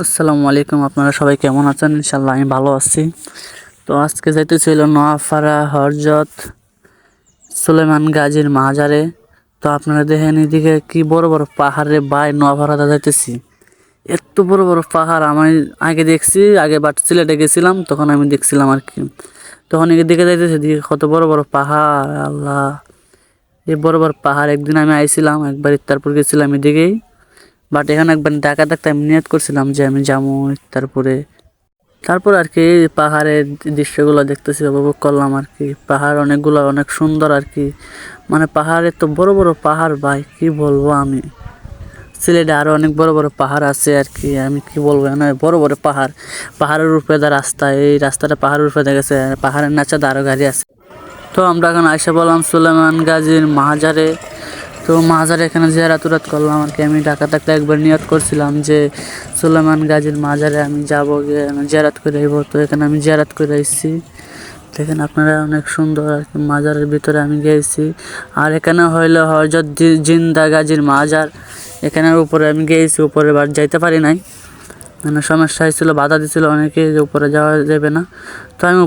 আসসালামু আলাইকুম, আপনারা সবাই কেমন আছেন? ইনশাল্লাহ আমি ভালো আছি। তো আজকে যাইতেছিল নোয়াপাড়া হরজত সুলেমান গাজীর মাজারে। তো আপনারা দেখেন এদিকে কি বড় বড় পাহাড়ে বাই নোয়াপাড়াতে যাইতেছি। এত বড় বড় পাহাড় আমি আগে দেখছি, আগে বাট সিলেটে গেছিলাম তখন আমি দেখছিলাম আর কি। তখন এদিকে যাইতেছি, দিকে কত বড় বড় পাহাড়, আল্লাহ! এই বড় বড় পাহাড় একদিন আমি আইছিলাম, একবার তারপর গেছিলাম এদিকেই। বাট এখানে একবার ঢাকা থাকতে আমি নিয়ত করছিলাম যে আমি যাবো তারপরে। তারপর আর কি পাহাড়ের দৃশ্যগুলো দেখতেছি, উপভোগ করলাম আর কি। পাহাড় অনেকগুলো, অনেক সুন্দর আর কি। মানে পাহাড়ে তো বড় বড় পাহাড় ভাই, কি বলবো আমি। সিলেটে আরো অনেক বড় বড় পাহাড় আছে আর কি, আমি কি বলবো, না বড় বড় পাহাড়, পাহাড়ের উপরে দা রাস্তা, এই রাস্তাটা পাহাড়ের উপরে দেখেছে, পাহাড়ের নিচে আরো গাড়ি আছে। তো আমরা এখন আইসা বললাম সুলেমান গাজীর মাজারে। তো মাজারে এখানে জিয়ারাত করলাম আর কি। আমি ঢাকা থাকতে একবার নিয়ত করছিলাম যে সুলেমান গাজীর মাজারে আমি যাবো, গিয়ে জিয়ারাত করে আইব। তো এখানে আমি জিয়ারাত করে আসছি। দেখেন আপনারা, অনেক সুন্দর আর কি। মাজারের ভিতরে আমি গিয়েছি। আর এখানে হইলো হযরত জিন্দা গাজীর মাজার। এখানের উপরে আমি গিয়েছি, উপরে বার যাইতে পারি নাই, মানে সমস্যা হয়েছিল, বাধা দিছিল অনেকে যে উপরে যাওয়া যাবে না। তো আমি